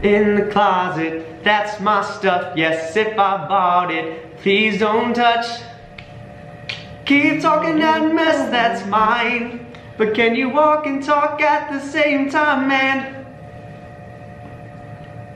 In the closet, that's my stuff. Yes, if I bought it, please don't touch. Keep talking that mess, that's mine. But can you walk and talk at the same time, man?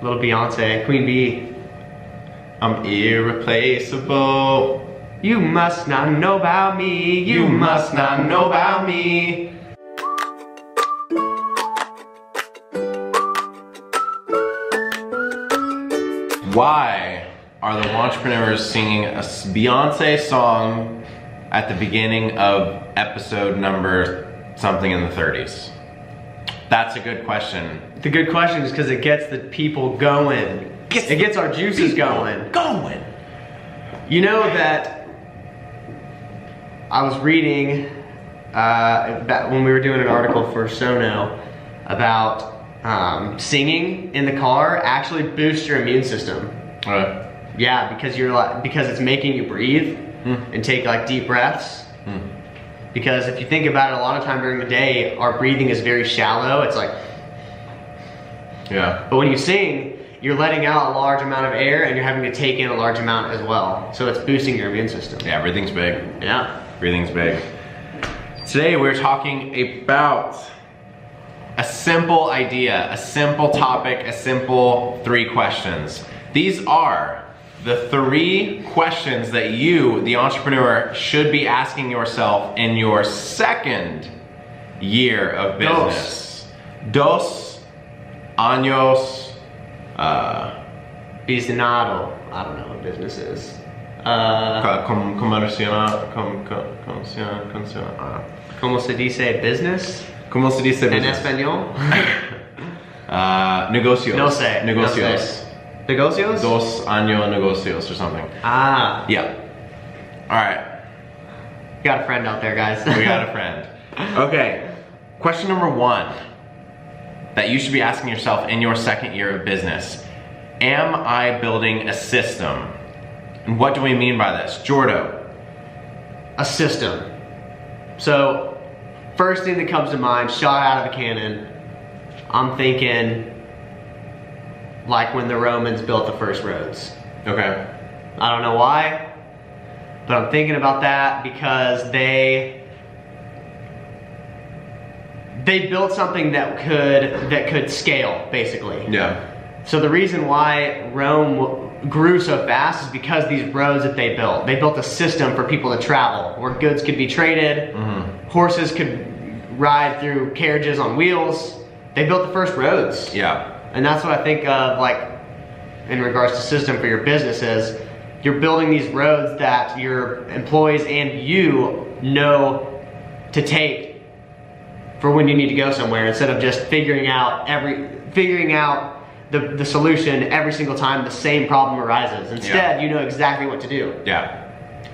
Little Beyonce, Queen Bee. I'm irreplaceable. You must not know about me. You must not know about me. Why are the entrepreneurs singing a Beyonce song at the beginning of episode number something in the 30s? That's a good question. The good question is because it gets the people going. It gets our juices going. You know that I was reading when we were doing an article for Sono about singing in the car actually boosts your immune system. Yeah, because it's making you breathe and take like deep breaths. Because if you think about it, a lot of time during the day, our breathing is very shallow. It's like, yeah. But when you sing, you're letting out a large amount of air and you're having to take in a large amount as well. So it's boosting your immune system. Yeah, everything's big. Yeah. Everything's big. Today we're talking about a simple idea, a simple topic, a simple 3 questions. These are the 3 questions that you, the entrepreneur, should be asking yourself in your 2nd year of business. Dos años. Biznado. I don't know what business is. ¿Cómo se dice business? ¿Cómo se dice En business? español? Negocios. No sé. Negocios. No sé. Negocios? Dos años negocios or something. Ah. Yeah. Alright. Got a friend out there, guys. We got a friend. Okay. Question number 1 that you should be asking yourself in your 2nd year of business. Am I building a system? And what do we mean by this? Jordo. A system. So, first thing that comes to mind, shot out of a cannon, I'm thinking like when the Romans built the first roads. Okay. I don't know why, but I'm thinking about that because they built something that could scale, basically. Yeah. So the reason why Rome grew so fast is because these roads that they built a system for people to travel, where goods could be traded, horses could ride through carriages on wheels. They built the first roads. Yeah. And that's what I think of, like, in regards to system for your business is, you're building these roads that your employees and you know to take for when you need to go somewhere, instead of just figuring out the solution every single time the same problem arises. Instead, you know exactly what to do. Yeah.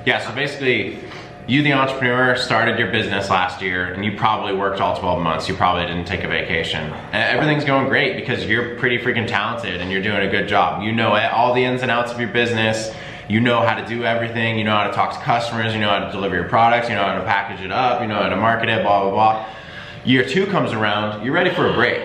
Yeah, so basically, you, the entrepreneur, started your business last year and you probably worked all 12 months. You probably didn't take a vacation. And everything's going great because you're pretty freaking talented and you're doing a good job. You know all the ins and outs of your business. You know how to do everything. You know how to talk to customers. You know how to deliver your products. You know how to package it up. You know how to market it, blah, blah, blah. Year 2 comes around, you're ready for a break.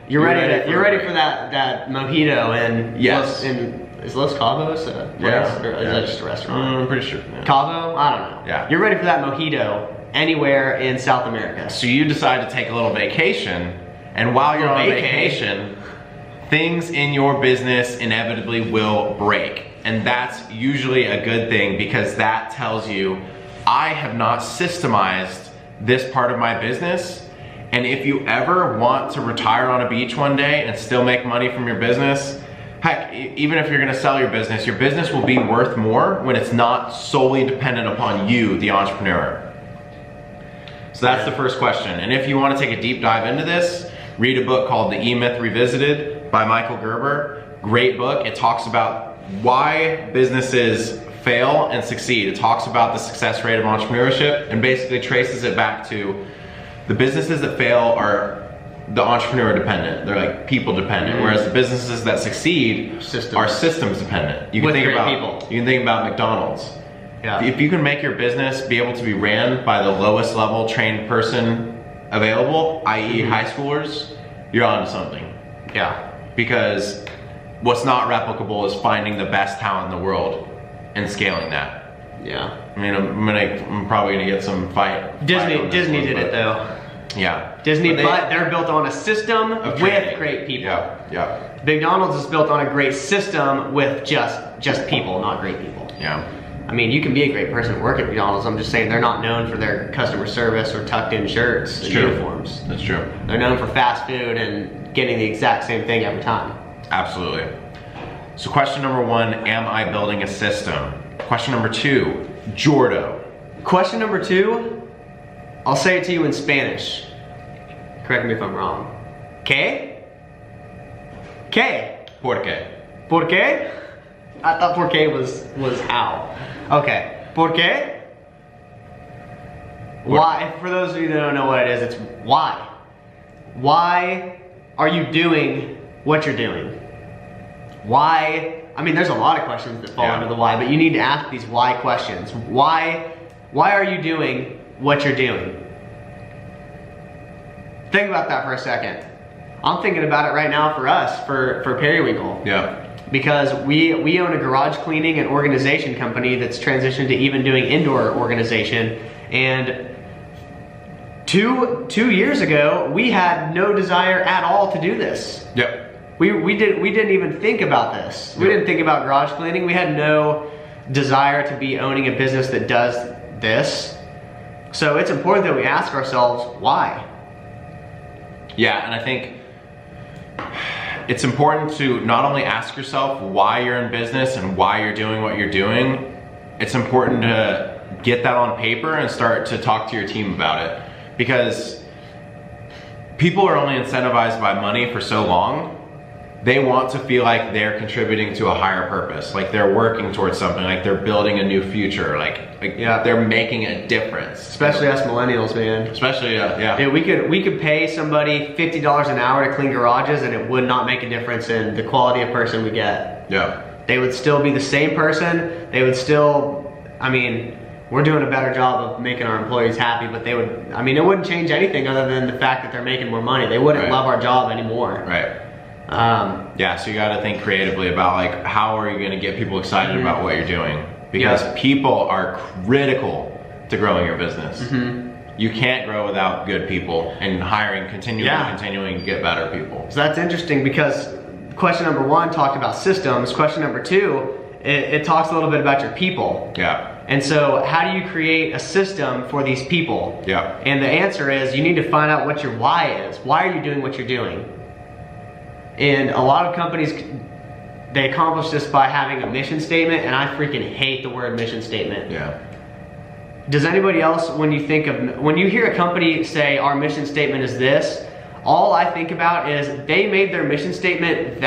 You're ready for that mojito and yes. Is Los Cabos a place, or is that just a restaurant? I'm pretty sure. Yeah. Cabo? I don't know. Yeah. You're ready for that mojito anywhere in South America. So you decide to take a little vacation, and while you're on vacation, things in your business inevitably will break. And that's usually a good thing, because that tells you, I have not systemized this part of my business. And if you ever want to retire on a beach one day and still make money from your business, heck, even if you're gonna sell your business will be worth more when it's not solely dependent upon you, the entrepreneur. So that's the first question. And if you wanna take a deep dive into this, read a book called The E-Myth Revisited by Michael Gerber. Great book. It talks about why businesses fail and succeed. It talks about the success rate of entrepreneurship and basically traces it back to the businesses that fail are the entrepreneur dependent. They're like people dependent, whereas the businesses that succeed are systems dependent. You can think about people. You can think about McDonald's. Yeah. If you can make your business be able to be ran by the lowest level trained person available, i.e. high schoolers, you're onto something. Yeah. because what's not replicable is finding the best talent in the world and scaling that. Yeah. I mean, I'm probably gonna get some fight. Disney did it though. Yeah. Disney, but they're built on a system with great people. Yeah. McDonald's is built on a great system with just people, not great people. Yeah. I mean, you can be a great person and work at McDonald's. I'm just saying they're not known for their customer service or tucked in shirts and uniforms. That's true. They're known for fast food and getting the exact same thing every time. Absolutely. So question number 1, am I building a system? Question number 2, Jordo. Question number 2, I'll say it to you in Spanish. Correct me if I'm wrong. ¿Qué? ¿Qué? ¿Por qué? ¿Por qué? I thought por qué was how. Okay. ¿Por qué? Why? For those of you that don't know what it is, it's why. Why are you doing what you're doing? Why? I mean, there's a lot of questions that fall under the why, but you need to ask these why questions. Why are you doing what you're doing? Think about that for a second. I'm thinking about it right now for us, for Periwinkle. Yeah. Because we own a garage cleaning and organization company that's transitioned to even doing indoor organization. And two years ago, we had no desire at all to do this. Yep. We didn't even think about this. We didn't think about garage cleaning. We had no desire to be owning a business that does this. So it's important that we ask ourselves why. Yeah, and I think it's important to not only ask yourself why you're in business and why you're doing what you're doing, it's important to get that on paper and start to talk to your team about it. Because people are only incentivized by money for so long. They want to feel like they're contributing to a higher purpose, like they're working towards something, like they're building a new future, like they're making a difference. Especially us millennials, man. Especially, Yeah, we could pay somebody $50 an hour to clean garages and it would not make a difference in the quality of person we get. Yeah. They would still be the same person. They would still, I mean, we're doing a better job of making our employees happy, but they would, I mean, it wouldn't change anything other than the fact that they're making more money. They wouldn't love our job anymore. Right. Yeah, so you got to think creatively about like how are you going to get people excited about what you're doing, because people are critical to growing your business. You can't grow without good people and hiring, continuing to get better people. So that's interesting because question number 1 talked about systems. Question number 2, it talks a little bit about your people. Yeah. And so how do you create a system for these people? Yeah. And the answer is you need to find out what your why is. Why are you doing what you're doing? And a lot of companies, they accomplish this by having a mission statement, and I freaking hate the word mission statement. Yeah. Does anybody else, when you hear a company say our mission statement is this, all I think about is they made their mission statement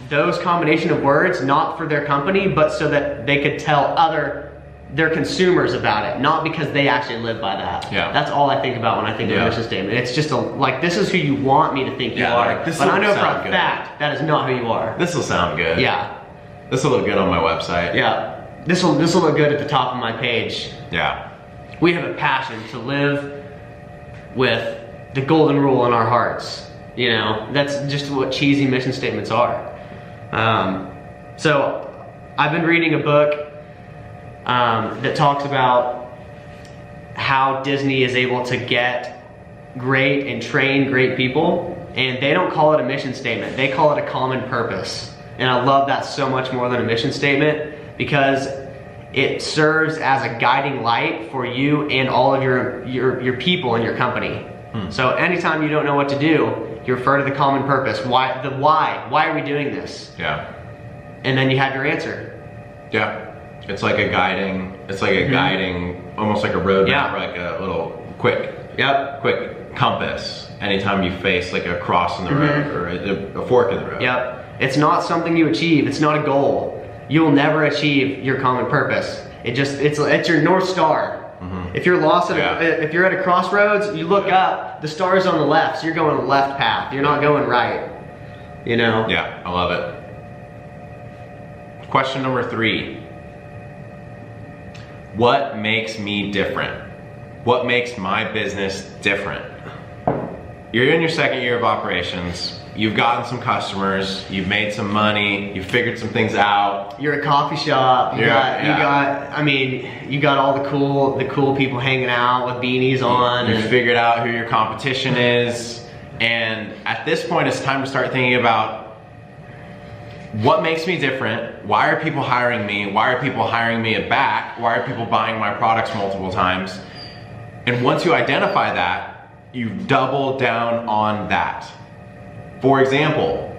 those combination of words, not for their company, but so that they could tell their consumers about it, not because they actually live by that. Yeah. That's all I think about when I think of a mission statement. It's just like, this is who you want me to think you are. Like, but I know for a fact that is not who you are. This will sound good. Yeah. This will look good on my website. Yeah. This will look good at the top of my page. Yeah. We have a passion to live with the golden rule in our hearts. You know, that's just what cheesy mission statements are. So I've been reading a book that talks about how Disney is able to get great and train great people, and they don't call it a mission statement, they call it a common purpose. And I love that so much more than a mission statement, because it serves as a guiding light for you and all of your people in your company. So anytime you don't know what to do, you refer to the common purpose. Why are we doing this? Yeah. And then you have your answer. Yeah. It's like a guiding, almost like a roadmap, or like a little quick compass. Anytime you face like a cross in the road or a fork in the road. Yep. It's not something you achieve. It's not a goal. You will never achieve your common purpose. It's your North Star. If you're lost if you're at a crossroads, you look up, the star's on the left, so you're going the left path. You're not going right. You know? Yeah, I love it. Question number 3. What makes me different? What makes my business different? You're in your second year of operations. you've gotten some customers, you've made some money, you've figured some things out. You're a coffee shop. You got all the cool people hanging out with beanies on. You've figured out who your competition is. And at this point, it's time to start thinking about what makes me different? Why are people hiring me? Why are people hiring me back? Why are people buying my products multiple times? And once you identify that, you double down on that. For example,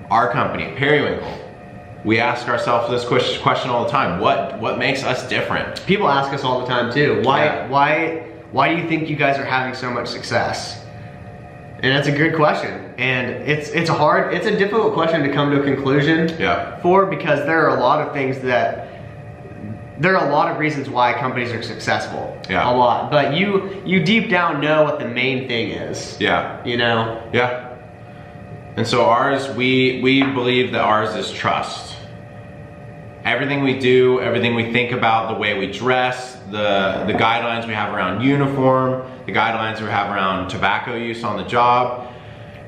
our company, Periwinkle, we ask ourselves this question all the time. What makes us different? People ask us all the time too. Why do you think you guys are having so much success? And that's a good question. And it's a difficult question to come to a conclusion for, because there are a lot of things there are a lot of reasons why companies are successful. Yeah. A lot. But you deep down know what the main thing is. Yeah. You know? Yeah. And so ours, we believe that ours is trust. Everything we do, everything we think about, the way we dress, the guidelines we have around uniform, the guidelines we have around tobacco use on the job,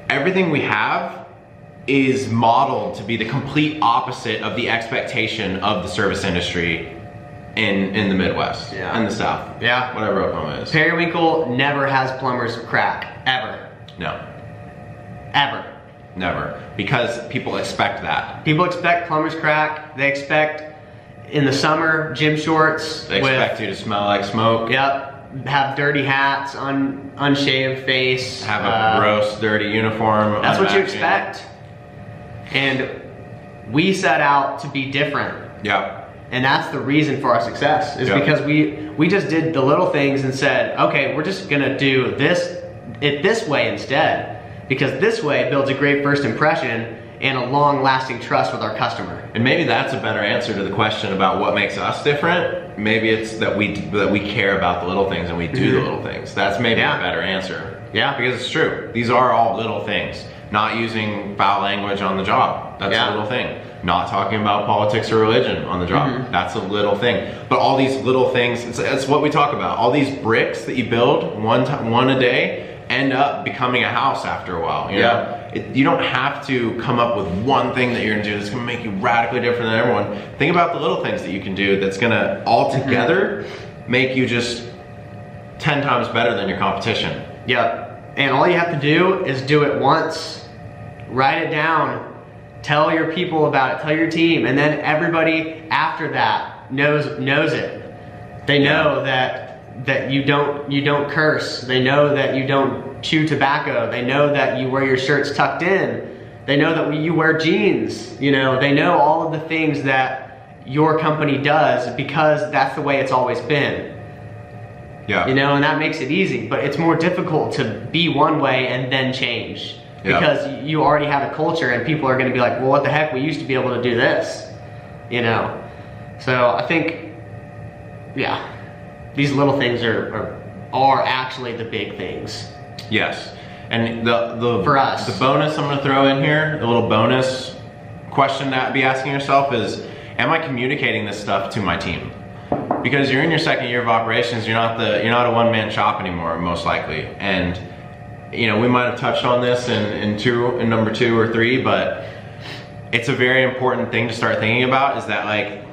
everything we have is modeled to be the complete opposite of the expectation of the service industry in the Midwest and the South. Yeah. Whatever Oklahoma is. Periwinkle never has plumber's crack. Ever. No. Ever. Never. Because people expect that. People expect plumber's crack. They expect in the summer gym shorts. They expect you to smell like smoke. Yep. Have dirty hats, unshaved face. Have a gross, dirty uniform. That's what you expect. And we set out to be different. Yeah. And that's the reason for our success, is because we just did the little things and said, okay, we're just gonna do it this way instead. Because this way builds a great first impression and a long-lasting trust with our customer. And maybe that's a better answer to the question about what makes us different. Maybe it's that we care about the little things and we do the little things. That's maybe a better answer. Yeah. Because it's true. These are all little things. Not using foul language on the job. That's a little thing. Not talking about politics or religion on the job. That's a little thing. But all these little things, it's what we talk about. All these bricks that you build one a day end up becoming a house after a while. You know? You don't have to come up with one thing that you're gonna do that's gonna make you radically different than everyone. Think about the little things that you can do that's gonna all together make you just 10 times better than your competition. Yep. And all you have to do is do it once, write it down, tell your people about it, tell your team, and then everybody after that knows it. They know that you don't curse. They know that you don't chew tobacco. They know that you wear your shirts tucked in. They know that you wear jeans. You know, they know all of the things that your company does because that's the way it's always been. Yeah. You know, and that makes it easy, but it's more difficult to be one way and then change because you already have a culture and people are going to be like, well, what the heck? We used to be able to do this, you know? So I think, these little things are actually the big things. Yes. And for us, the bonus I'm going to throw in here, the little bonus question to be asking yourself is, am I communicating this stuff to my team? Because you're in your second year of operations, you're not a one-man shop anymore, most likely. And you know, we might have touched on this in number 2 or 3, but it's a very important thing to start thinking about, is that like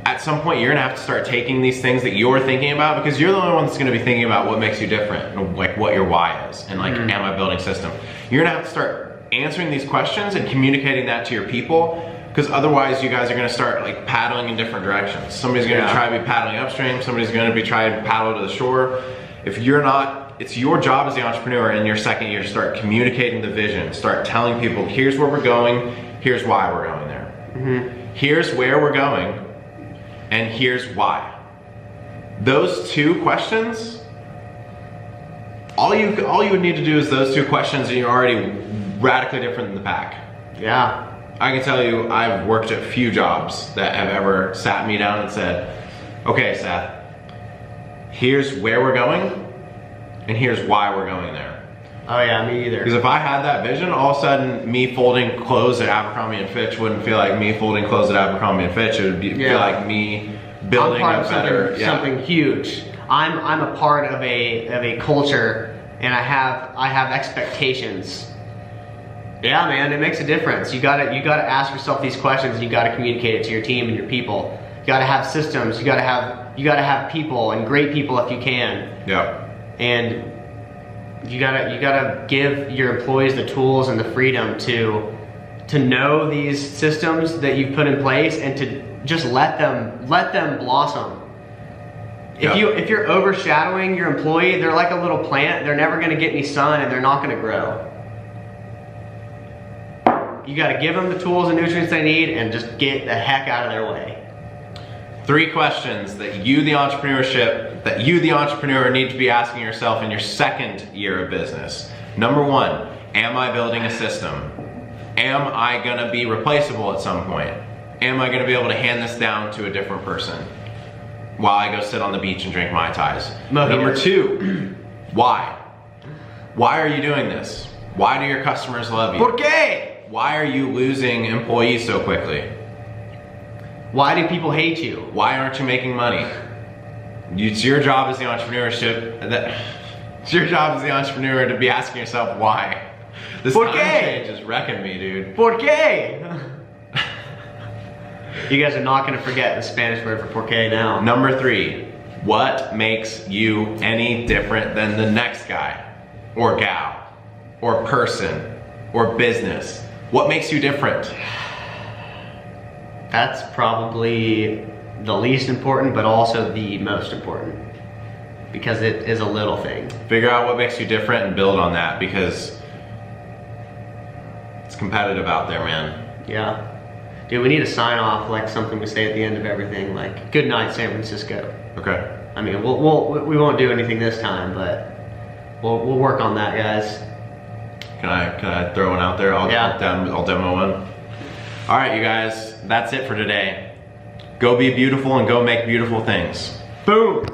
at some point you're gonna have to start taking these things that you're thinking about, because you're the only one that's gonna be thinking about what makes you different, and like what your why is, and like am I building system. You're gonna have to start answering these questions and communicating that to your people, because otherwise you guys are gonna start like paddling in different directions. Somebody's gonna try to be paddling upstream, somebody's gonna be trying to paddle to the shore. If you're not, it's your job as the entrepreneur in your second year to start communicating the vision, start telling people, here's where we're going, here's why we're going there. Here's where we're going, and here's why. Those 2 questions, all you would need to do is those 2 questions, and you're already radically different than the pack. Yeah. I can tell you, I've worked at few jobs that have ever sat me down and said, okay, Seth, here's where we're going, and here's why we're going there. Oh yeah, me either. Because if I had that vision, all of a sudden me folding clothes at Abercrombie & Fitch wouldn't feel like me folding clothes at Abercrombie & Fitch. It would feel like me building a better something huge. I'm a part of a culture, and I have expectations. Yeah, man, it makes a difference. You gotta ask yourself these questions, and you gotta communicate it to your team and your people. You gotta have systems. You gotta have people, and great people if you can. Yeah. And you gotta give your employees the tools and the freedom to know these systems that you've put in place, and to just let them blossom. Yeah. If you're overshadowing your employee, they're like a little plant. They're never gonna get any sun, and they're not gonna grow. You gotta give them the tools and nutrients they need, and just get the heck out of their way. 3 questions that you, the entrepreneur, need to be asking yourself in your second year of business. Number 1, am I building a system? Am I gonna be replaceable at some point? Am I gonna be able to hand this down to a different person while I go sit on the beach and drink Mai Tais? Number 2, why? Why are you doing this? Why do your customers love you? ¿Por qué? Why are you losing employees so quickly? Why do people hate you? Why aren't you making money? It's your job as the it's your job as the entrepreneur to be asking yourself why. This ¿Por time qué? change is wrecking me, dude. ¿Por qué? You guys are not gonna forget the Spanish word for por qué now. Number 3, what makes you any different than the next guy, or gal, or person, or business? What makes you different? That's probably the least important, but also the most important, because it is a little thing. Figure out what makes you different and build on that, because it's competitive out there, man. Yeah. Dude, we need to sign off like something we say at the end of everything, like, good night, San Francisco. Okay. I mean, we won't do anything this time, but we'll work on that, guys. Can I throw one out there? I'll demo one. All right, you guys, that's it for today. Go be beautiful and go make beautiful things. Boom.